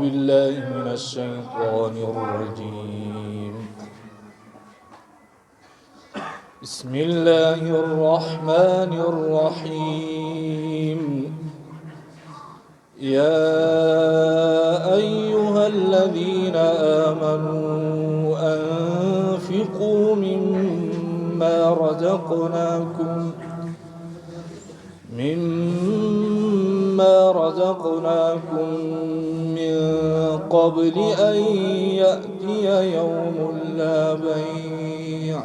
بالله من الشيطان الرجيم. بسم الله الرحمن الرحيم. يا أيها الذين آمنوا أنفقوا مما رزقناكم من قبل أن يأتي يوم لا بيع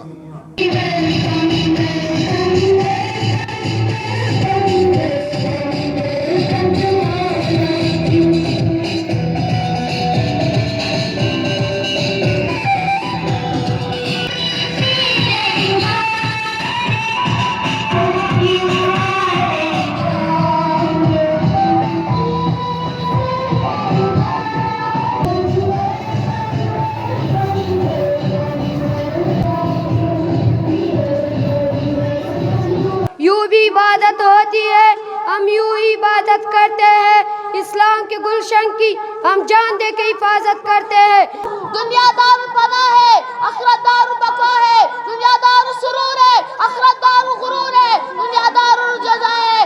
یوں بھی عبادت ہوتی ہے، ہم یوں ہی عبادت کرتے ہیں۔ اسلام کے گلشن کی ہم جان دے کے حفاظت کرتے ہیں۔ دنیا دار پناہ ہے، آخرت دار بقا ہے۔ دنیا دار سرور ہے، آخرت دار غرور ہے۔ دنیا دار جزا ہے۔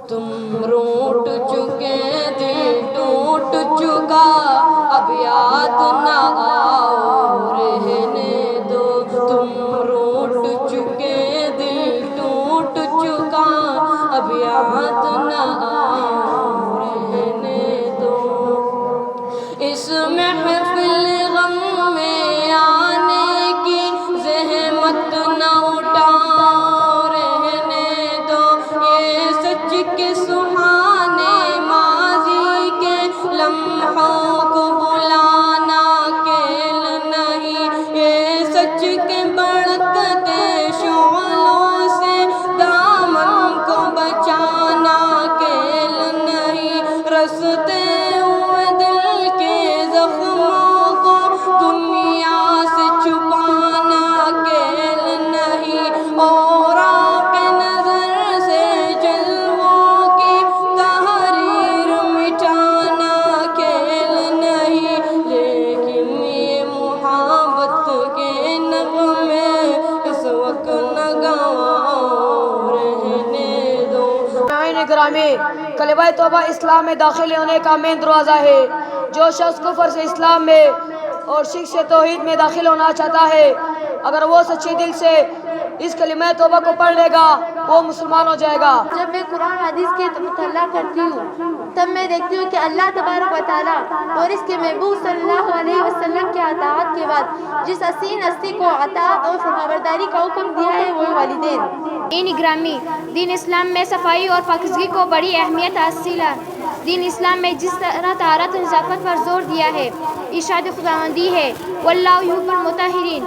تم روٹ چکے دل ٹوٹ چکا، اب یاد نہ آؤ رہنے دو۔ تم روٹ چکے دل ٹوٹ چکا، اب یاد نہ آؤ رہنے دو۔ اس محفل غم میں آنے کی زحمت نہ اٹھاؤ رہنے دو۔ یہ سچ کے سہانے ماضی کے لمحوں کو بلانا کیل نہیں۔ یہ سچ کے بڑکتے شعلوں سے دامن کو بچانا کیل نہیں۔ رستے ہوئے دل کے زخموں کو دنیا سے چھپانا کیل نہیں۔ اور آپ نظر سے جلووں کی تحریر مٹانا کیل نہیں۔ لیکن یہ محبت کے نغمے اس وقت نہ گواؤ رہنے دو۔ ناظرین گرامی، کلمہ توبہ اسلام میں داخل ہونے کا مین دروازہ ہے۔ جو شخص کفر سے اسلام میں اور شرک سے توحید میں داخل ہونا چاہتا ہے، اگر وہ سچے دل سے اس کلمہ توبہ کو پڑھ لے گا وہ مسلمان ہو جائے گا۔ جب میں قرآن حدیث کے مطالعہ کرتی ہوں تب میں دیکھتی ہوں کہ اللہ تبارک و تعالیٰ اور اس کے محبوب صلی اللہ علیہ وسلم کے اطاعت کے بعد جس حسین ہستی کو اطاعت اور فرمانبرداری کا حکم دیا ہے وہ والدین۔ گرامی، دین اسلام میں صفائی اور پاکیزگی کو بڑی اہمیت حاصل ہے۔ دین اسلام میں جس طرح طہارت و نظافت پر زور دیا ہے، ارشاد خداوندی ہے واللہ یحب المطہرین،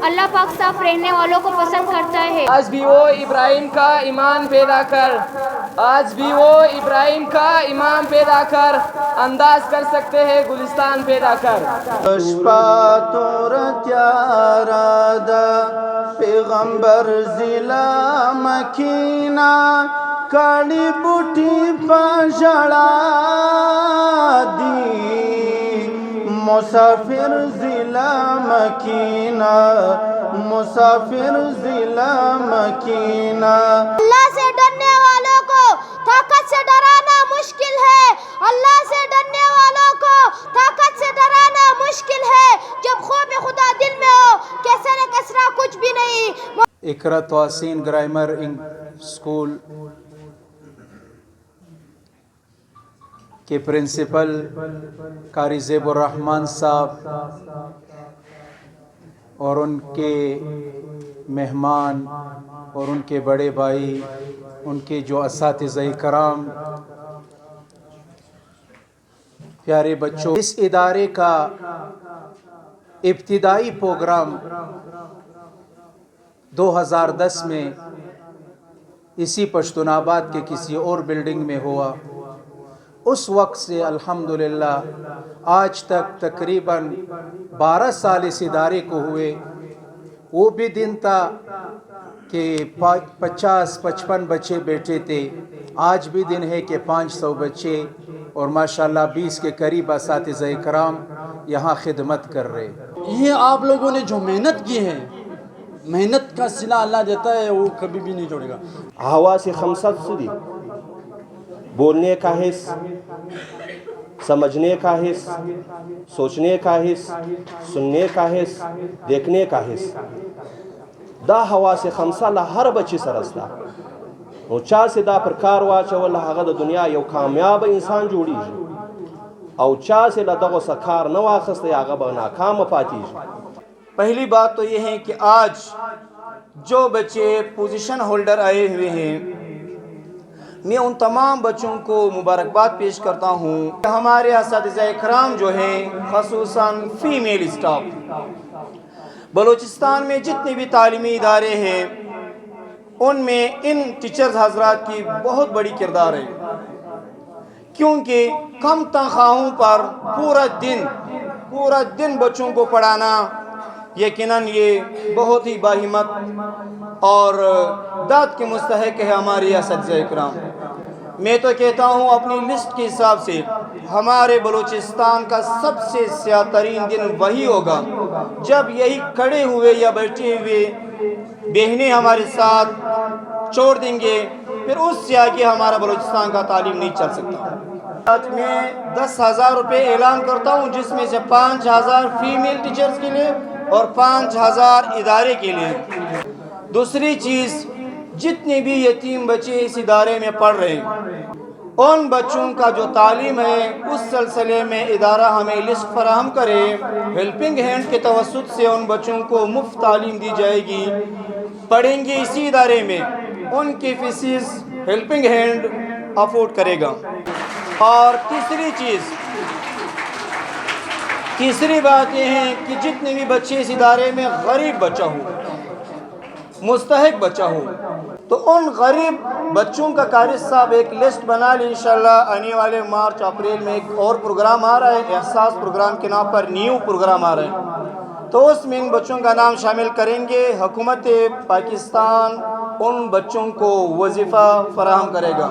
اللہ پاک صاف رہنے والوں کو پسند کرتا ہے۔ آج بھی وہ ابراہیم کا ایمان پیدا کر، آج بھی وہ ابراہیم کا ایمان پیدا کر، انداز کر سکتے ہیں گلستان پیدا کر۔ شپا تور تیارا دا پیغمبر ضلع مکینہ کاڑی بوٹی پجڑا دی مسافر ضلع مکینہ، مسافر ضلع مکینہ۔ اللہ سے ڈرنے والوں کو طاقت سے ڈرانا مشکل ہے، اللہ سے ڈرنے والوں کو طاقت سے ڈرانا مشکل ہے۔ جب خوف خدا دل میں ہو کیسے نہ کسرا کچھ بھی نہیں۔ اقرا توسین گرامر اسکول کے پرنسپل قاری زیب الرحمن صاحب اور ان کے مہمان اور ان کے بڑے بھائی، ان کے جو اساتذہ کرام، پیارے بچوں، اس ادارے کا ابتدائی پروگرام 2010 میں اسی پشتون آباد کے کسی اور بلڈنگ میں ہوا۔ اس وقت سے الحمدللہ آج تک تقریباً 12 سال اس ادارے کو ہوئے۔ وہ بھی دن تھا کہ 50-55 بچے بیٹھے تھے، آج بھی دن ہے کہ 500 بچے اور ماشاءاللہ 20 کے قریب اساتذہ کرام یہاں خدمت کر رہے ہیں۔ یہ آپ لوگوں نے جو محنت کی ہے، محنت کا صلہ اللہ دیتا ہے، وہ کبھی بھی نہیں چھوڑے گا۔ حواس خمسہ سدی، بولنے کا حص، سمجھنے کا حص، سوچنے کا حص، سننے کا حص، دیکھنے کا حص، دا حواس خمسہ لا ہر بچی سرستا نو چا سے دا پر کار واچول هغه د دنیا یو کامیاب انسان جوړیږي او چا سے لا دغه سکار نو واخسته هغه به ناکام پاتیږي۔ پہلی بات تو یہ ہے کہ آج جو بچے پوزیشن ہولڈر آئے ہوئے ہیں، میں ان تمام بچوں کو مبارکباد پیش کرتا ہوں۔ ہمارے اساتذہ کرام جو ہیں، خصوصاً فیمیل اسٹاف، بلوچستان میں جتنے بھی تعلیمی ادارے ہیں ان میں ان ٹیچرز حضرات کی بہت بڑی کردار ہے، کیونکہ کم تنخواہوں پر پورا دن بچوں کو پڑھانا یقیناً یہ بہت ہی باہمت اور داد کے مستحق ہے ہماری اساتذہ کرام۔ میں تو کہتا ہوں اپنی لسٹ کے حساب سے ہمارے بلوچستان کا سب سے سیاہ ترین دن وہی ہوگا جب یہی کھڑے ہوئے یا بیٹھے ہوئے بہنیں ہمارے ساتھ چھوڑ دیں گے، پھر اس سے آگے ہمارا بلوچستان کا تعلیم نہیں چل سکتا۔ آج میں 10,000 روپے اعلان کرتا ہوں، جس میں سے 5,000 فیمیل ٹیچرز کے لیے اور 5,000 ادارے کے لیے۔ دوسری چیز، جتنے بھی یتیم بچے اس ادارے میں پڑھ رہے ہیں، ان بچوں کا جو تعلیم ہے اس سلسلے میں ادارہ ہمیں لسٹ فراہم کرے، ہیلپنگ ہینڈ کے توسط سے ان بچوں کو مفت تعلیم دی جائے گی، پڑھیں گے اسی ادارے میں، ان کی فیسز ہیلپنگ ہینڈ افورڈ کرے گا۔ اور تیسری بات یہ ہے کہ جتنے بھی بچے اس ادارے میں غریب بچہ ہو، مستحق بچہ ہو، تو ان غریب بچوں کا قاری صاحب ایک لسٹ بنا لی۔ انشاءاللہ آنے والے مارچ اپریل میں ایک اور پروگرام آ رہا ہے، احساس پروگرام کے نام پر نیو پروگرام آ رہا ہے، تو اس میں ان بچوں کا نام شامل کریں گے۔ حکومت پاکستان ان بچوں کو وظیفہ فراہم کرے گا۔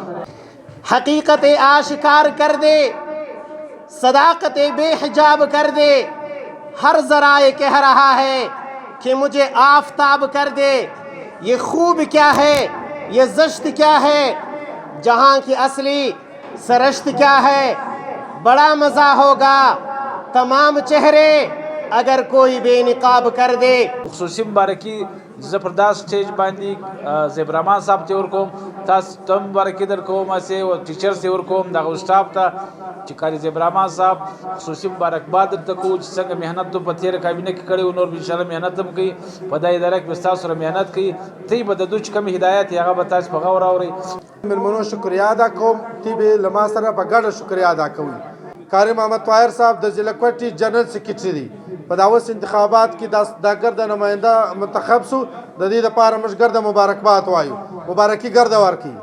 حقیقت آشکار کر دے، صداقت بے حجاب کر دے، ہر ذرائع کہہ رہا ہے کہ مجھے آفتاب کر دے۔ یہ خوب کیا ہے، یہ زشت کیا ہے، جہاں کی اصلی سرشت کیا ہے۔ بڑا مزہ ہوگا تمام چہرے اگر کوئی بے نقاب کر دے۔ خصوصی مبارکی زبردست سٹیج باندی زیب رحمان صاحب تے ورکوم، تاس تم مبارکی در کوم اسے و ٹیچر سے ورکوم، دا اسٹاف تا چکاری زیب رحمان صاحب خصوصی مبارکباد در تکو سنگ محنت تو پتیر کابینہ کی کڑی انور انشاءاللہ محنت ہم کی پدا ادارہ کی بستاس اور محنت کی تی بددو چکم ہدایت یاغا بتاس پغاور آوری ملمنو شکریہ ادا کوم تی بے لما سره په ګډه شکریہ ادا کوي۔ قاری محمد طاهر صاحب د ضلع کوټي جنرل سیکریټری دي، په داوس انتخابات کې دا ګرد نماینده منتخب سو، د دې لپاره موږ ګرد مبارکباد وایو، مبارکي ګرد ورکړي۔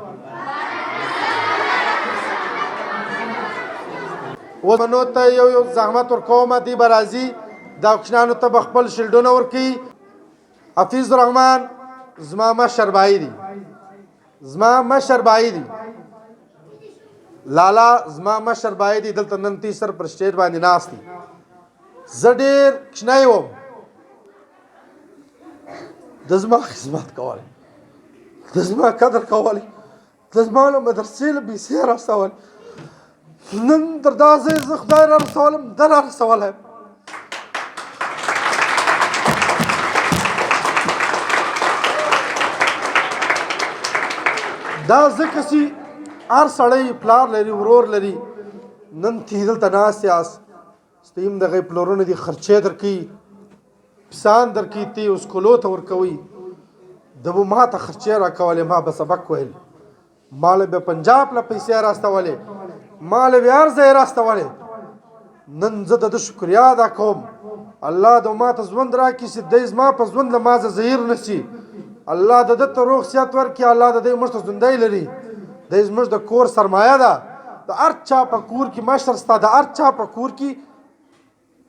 و منو ته یو زحمت ورکوم دی برازي دا کوچنانو ته بخپل شیلډونه ورکړي۔ حفیظ الرحمن زما مشر بھائی دی، زما مشر بھائی دی، لالا زما مشر بھائی دی، دلته نن تیسر پر سټیج باندې ناست دی۔ زه ډېر کوچنی وم، د زما خدمت کولی، د زما قدر کولی، د زما له مدرسې له پیسې راستولی، نن تر دا ځای زه خدای را رسولم، ده را رسولی یم۔ دا ځکه چې هر سړی پلار لري، ورور لري، نن تی دلته ناست یاست، ستیم دغه پلرونه دي خرچې درکوي، پیسان درکوي، تی اوس کولو ته ورکوي، ده به ما ته خرچې راکولې، ما به سبق ویل، ما له به پنجاب له پیسې راستولې، ما له به هر ځای راستولې، نن زه د ده شکریه ادا کوم، الله د ما ته ژوند راکړي چې دی زما په ژوند له ما زهیر نه شي، الله د ده ته روغ صحت ورکړي، الله د دی موږ ته ژوندی لري، دی زموږ د کور سرمایه ده، د هر چا په کور کې مشر سته، د هر چا په کور کې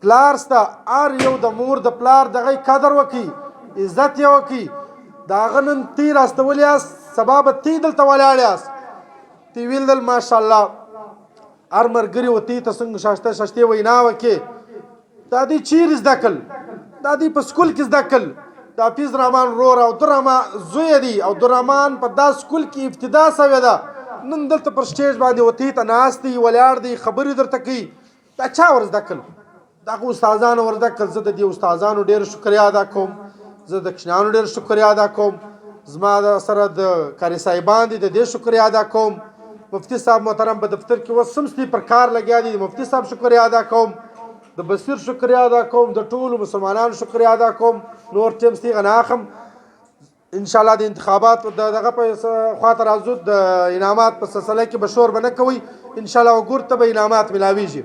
پلار سته، هر یو د مور د پلار دغه قدر وکړي، عزت یې وکړي، د هغه نن تی راستولی یاست، سبا به تی دلته ولاړ یاست، تی ویل دل ماشاءالله هر ملګري ورته ته څنګه شاشته شاشتې وینا وکړې دا دوی چیرې زده کړل دا دوی په سکول کې زده کړل د حفیظ رحمان ورور او عبدالرحمان زوی دی او عبدالرحمان په دا سکول کې ابتدا سوې ده نن دلته پر سټیج باندې ورته ته ناست دی ولاړ دی خبرې درته کوي دا چا ور زده کړل دغه استادانو ور زده کړل زه د دې استادانو ډېر شکریا ادا کوم زه د کشنیانو ډېر شکریا ادا کوم زما سره د کاري صاحبان دي د دې شکریا ادا کوم مفتی صاحب محترم په دفتر کې اوس هم پر کار لګیا دي مفتی صاحب شکریا ادا کوم د بصیر شکریا ادا کوم د ټولو مسلمانانو شکریا ادا کوم نور ټیم ستیغه نه اخم انشاءالله د انتخابات دغه په خاطر راځو د انعامات په سلسله کې به شور به نه کوئ انشاءالله وګور ته به انعامات ملاویږي